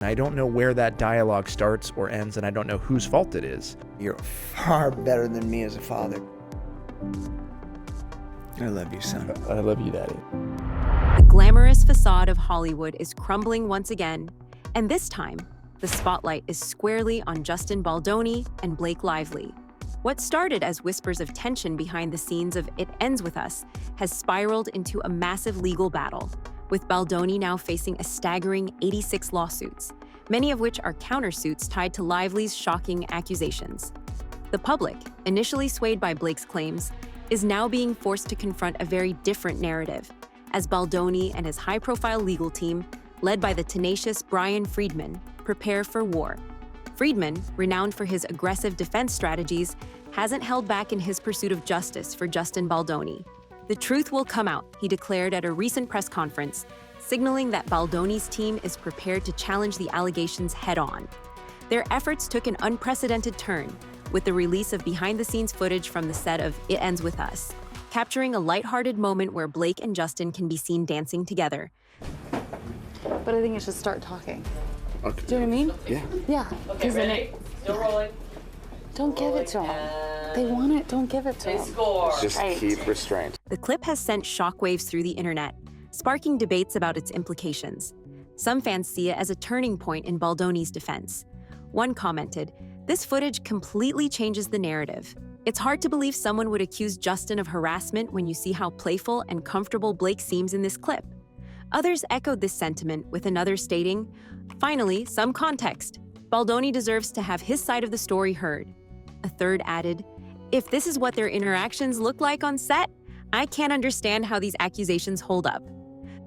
I don't know where that dialogue starts or ends, and I don't know whose fault it is. You're far better than me as a father. I love you, son. I love you, Daddy. The glamorous facade of Hollywood is crumbling once again, and this time, the spotlight is squarely on Justin Baldoni and Blake Lively. What started as whispers of tension behind the scenes of It Ends With Us has spiraled into a massive legal battle, with Baldoni now facing a staggering 86 lawsuits, many of which are countersuits tied to Lively's shocking accusations. The public, initially swayed by Blake's claims, is now being forced to confront a very different narrative, as Baldoni and his high-profile legal team, led by the tenacious Brian Friedman, prepare for war. Friedman, renowned for his aggressive defense strategies, hasn't held back in his pursuit of justice for Justin Baldoni. The truth will come out, he declared at a recent press conference, signaling that Baldoni's team is prepared to challenge the allegations head-on. Their efforts took an unprecedented turn, with the release of behind-the-scenes footage from the set of It Ends With Us, capturing a lighthearted moment where Blake and Justin can be seen dancing together. But I think you should start talking. Okay. Do you know what I mean? Yeah. Yeah. Okay, ready? Still rolling. Don't give it to them. They want it, don't give it to They them. score. Just Right. keep restraint. The clip has sent shockwaves through the internet, sparking debates about its implications. Some fans see it as a turning point in Baldoni's defense. One commented, "This footage completely changes the narrative. It's hard to believe someone would accuse Justin of harassment when you see how playful and comfortable Blake seems in this clip." Others echoed this sentiment, with another stating, "Finally, some context. Baldoni deserves to have his side of the story heard." A third added, "If this is what their interactions look like on set, I can't understand how these accusations hold up."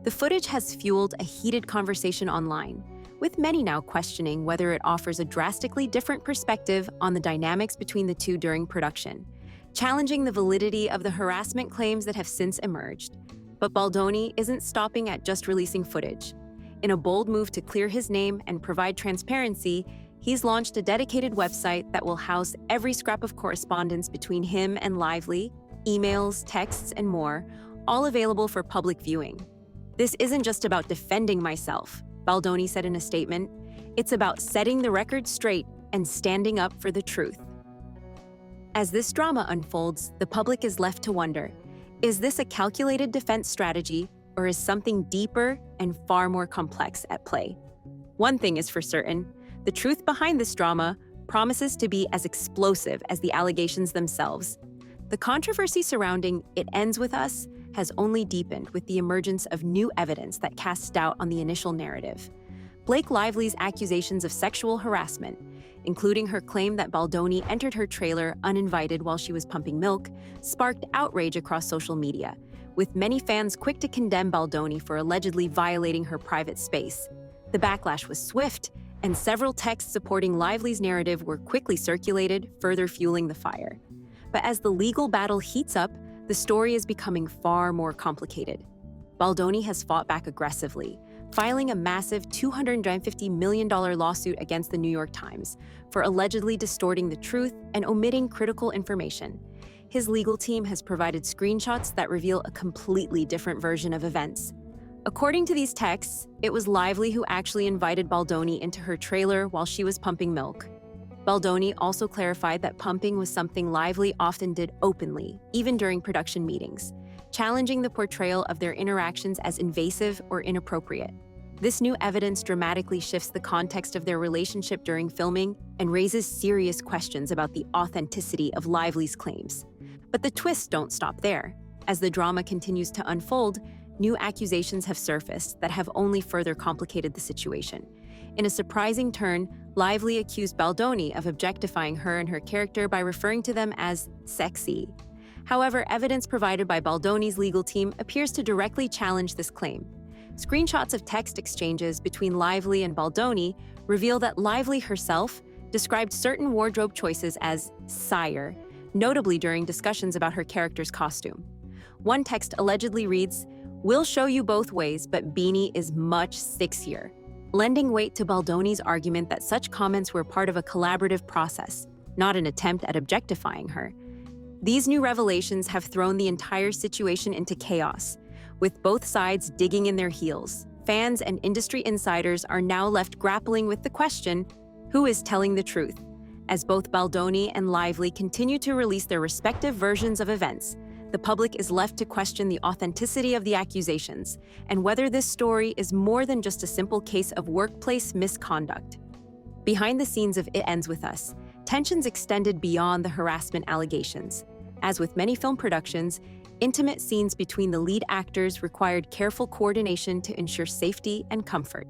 The footage has fueled a heated conversation online, with many now questioning whether it offers a drastically different perspective on the dynamics between the two during production, challenging the validity of the harassment claims that have since emerged. But Baldoni isn't stopping at just releasing footage. In a bold move to clear his name and provide transparency, he's launched a dedicated website that will house every scrap of correspondence between him and Lively, emails, texts, and more, all available for public viewing. "This isn't just about defending myself," Baldoni said in a statement. "It's about setting the record straight and standing up for the truth." As this drama unfolds, the public is left to wonder, is this a calculated defense strategy, or is something deeper and far more complex at play? One thing is for certain, the truth behind this drama promises to be as explosive as the allegations themselves. The controversy surrounding It Ends With Us has only deepened with the emergence of new evidence that casts doubt on the initial narrative. Blake Lively's accusations of sexual harassment, including her claim that Baldoni entered her trailer uninvited while she was pumping milk, sparked outrage across social media, with many fans quick to condemn Baldoni for allegedly violating her private space. The backlash was swift, and several texts supporting Lively's narrative were quickly circulated, further fueling the fire. But as the legal battle heats up, the story is becoming far more complicated. Baldoni has fought back aggressively, filing a massive $250 million lawsuit against the New York Times for allegedly distorting the truth and omitting critical information. His legal team has provided screenshots that reveal a completely different version of events. According to these texts, it was Lively who actually invited Baldoni into her trailer while she was pumping milk. Baldoni also clarified that pumping was something Lively often did openly, even during production meetings, challenging the portrayal of their interactions as invasive or inappropriate. This new evidence dramatically shifts the context of their relationship during filming and raises serious questions about the authenticity of Lively's claims. But the twists don't stop there. As the drama continues to unfold, new accusations have surfaced that have only further complicated the situation. In a surprising turn, Lively accused Baldoni of objectifying her and her character by referring to them as sexy. However, evidence provided by Baldoni's legal team appears to directly challenge this claim. Screenshots of text exchanges between Lively and Baldoni reveal that Lively herself described certain wardrobe choices as sire, notably during discussions about her character's costume. One text allegedly reads, "We'll show you both ways, but beanie is much sexier," lending weight to Baldoni's argument that such comments were part of a collaborative process, not an attempt at objectifying her. These new revelations have thrown the entire situation into chaos, with both sides digging in their heels, fans and industry insiders are now left grappling with the question, who is telling the truth? As both Baldoni and Lively continue to release their respective versions of events, the public is left to question the authenticity of the accusations and whether this story is more than just a simple case of workplace misconduct. Behind the scenes of It Ends With Us, tensions extended beyond the harassment allegations. As with many film productions, intimate scenes between the lead actors required careful coordination to ensure safety and comfort.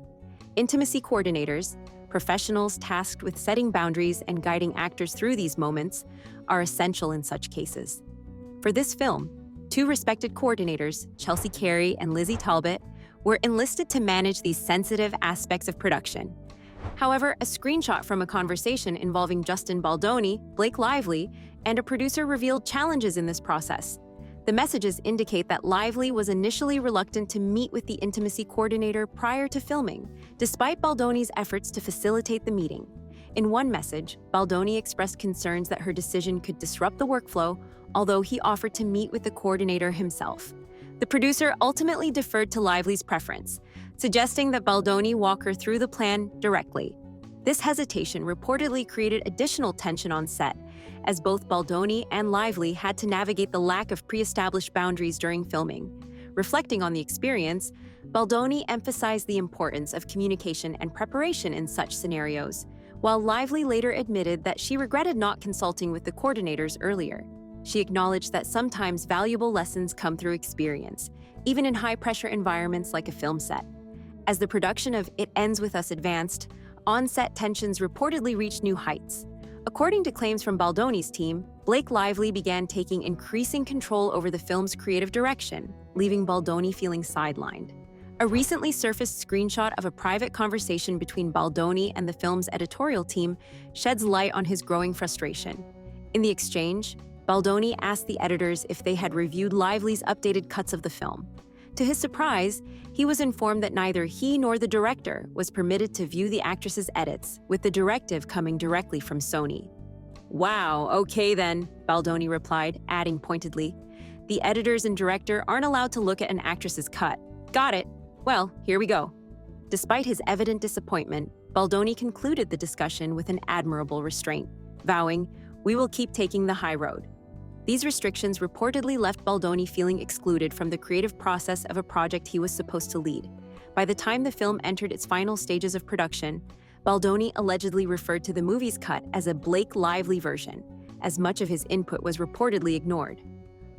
Intimacy coordinators, professionals tasked with setting boundaries and guiding actors through these moments, are essential in such cases. For this film, two respected coordinators, Chelsea Carey and Lizzie Talbot, were enlisted to manage these sensitive aspects of production. However, a screenshot from a conversation involving Justin Baldoni, Blake Lively, and a producer revealed challenges in this process. The messages indicate that Lively was initially reluctant to meet with the intimacy coordinator prior to filming, despite Baldoni's efforts to facilitate the meeting. In one message, Baldoni expressed concerns that her decision could disrupt the workflow, although he offered to meet with the coordinator himself. The producer ultimately deferred to Lively's preference, suggesting that Baldoni walk her through the plan directly. This hesitation reportedly created additional tension on set, as both Baldoni and Lively had to navigate the lack of pre-established boundaries during filming. Reflecting on the experience, Baldoni emphasized the importance of communication and preparation in such scenarios, while Lively later admitted that she regretted not consulting with the coordinators earlier. She acknowledged that sometimes valuable lessons come through experience, even in high-pressure environments like a film set. As the production of It Ends With Us advanced, on-set tensions reportedly reached new heights. According to claims from Baldoni's team, Blake Lively began taking increasing control over the film's creative direction, leaving Baldoni feeling sidelined. A recently surfaced screenshot of a private conversation between Baldoni and the film's editorial team sheds light on his growing frustration. In the exchange, Baldoni asked the editors if they had reviewed Lively's updated cuts of the film. To his surprise, he was informed that neither he nor the director was permitted to view the actress's edits, with the directive coming directly from Sony. "Wow, okay then," Baldoni replied, adding pointedly, "The editors and director aren't allowed to look at an actress's cut. Got it. Well, here we go." Despite his evident disappointment, Baldoni concluded the discussion with an admirable restraint, vowing, "We will keep taking the high road." These restrictions reportedly left Baldoni feeling excluded from the creative process of a project he was supposed to lead. By the time the film entered its final stages of production, Baldoni allegedly referred to the movie's cut as a Blake Lively version, as much of his input was reportedly ignored.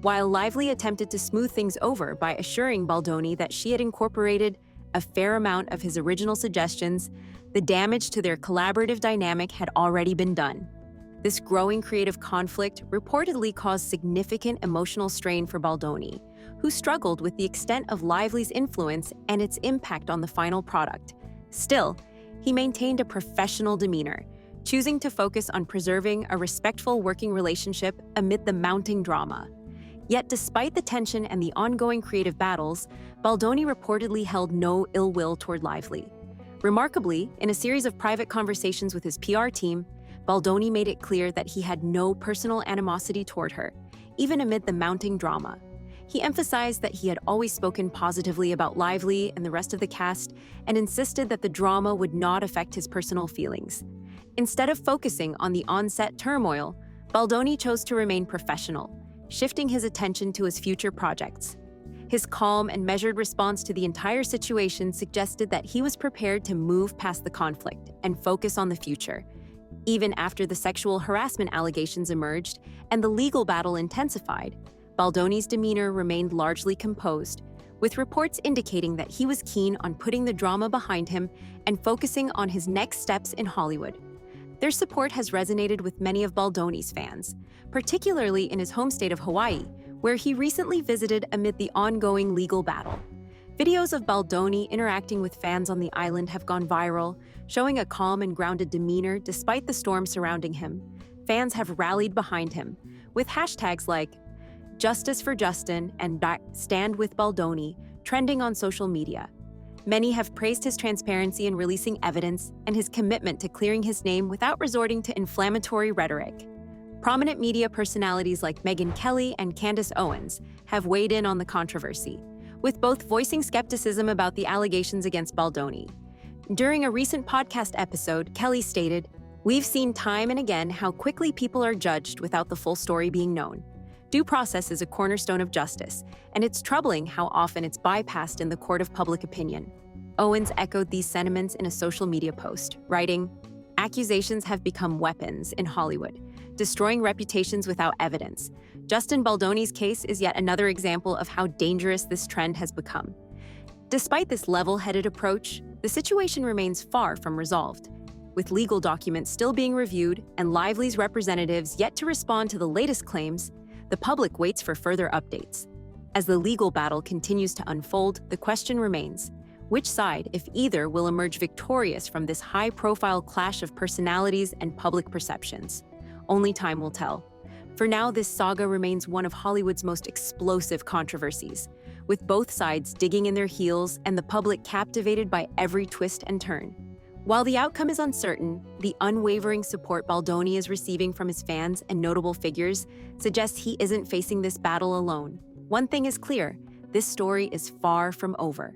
While Lively attempted to smooth things over by assuring Baldoni that she had incorporated a fair amount of his original suggestions, the damage to their collaborative dynamic had already been done. This growing creative conflict reportedly caused significant emotional strain for Baldoni, who struggled with the extent of Lively's influence and its impact on the final product. Still, he maintained a professional demeanor, choosing to focus on preserving a respectful working relationship amid the mounting drama. Yet despite the tension and the ongoing creative battles, Baldoni reportedly held no ill will toward Lively. Remarkably, in a series of private conversations with his PR team, Baldoni made it clear that he had no personal animosity toward her, even amid the mounting drama. He emphasized that he had always spoken positively about Lively and the rest of the cast and insisted that the drama would not affect his personal feelings. Instead of focusing on the on-set turmoil, Baldoni chose to remain professional, shifting his attention to his future projects. His calm and measured response to the entire situation suggested that he was prepared to move past the conflict and focus on the future. Even after the sexual harassment allegations emerged and the legal battle intensified, Baldoni's demeanor remained largely composed, with reports indicating that he was keen on putting the drama behind him and focusing on his next steps in Hollywood. Their support has resonated with many of Baldoni's fans, particularly in his home state of Hawaii, where he recently visited amid the ongoing legal battle. Videos of Baldoni interacting with fans on the island have gone viral, showing a calm and grounded demeanor despite the storm surrounding him. Fans have rallied behind him, with hashtags like Justice for Justin and Stand with Baldoni trending on social media. Many have praised his transparency in releasing evidence and his commitment to clearing his name without resorting to inflammatory rhetoric. Prominent media personalities like Megyn Kelly and Candace Owens have weighed in on the controversy, with both voicing skepticism about the allegations against Baldoni. During a recent podcast episode, Kelly stated, "We've seen time and again how quickly people are judged without the full story being known. Due process is a cornerstone of justice, and it's troubling how often it's bypassed in the court of public opinion." Owens echoed these sentiments in a social media post, writing, "Accusations have become weapons in Hollywood, destroying reputations without evidence. Justin Baldoni's case is yet another example of how dangerous this trend has become." Despite this level-headed approach, the situation remains far from resolved. With legal documents still being reviewed and Lively's representatives yet to respond to the latest claims, the public waits for further updates. As the legal battle continues to unfold, the question remains, which side, if either, will emerge victorious from this high-profile clash of personalities and public perceptions? Only time will tell. For now, this saga remains one of Hollywood's most explosive controversies, with both sides digging in their heels and the public captivated by every twist and turn. While the outcome is uncertain, the unwavering support Baldoni is receiving from his fans and notable figures suggests he isn't facing this battle alone. One thing is clear, this story is far from over.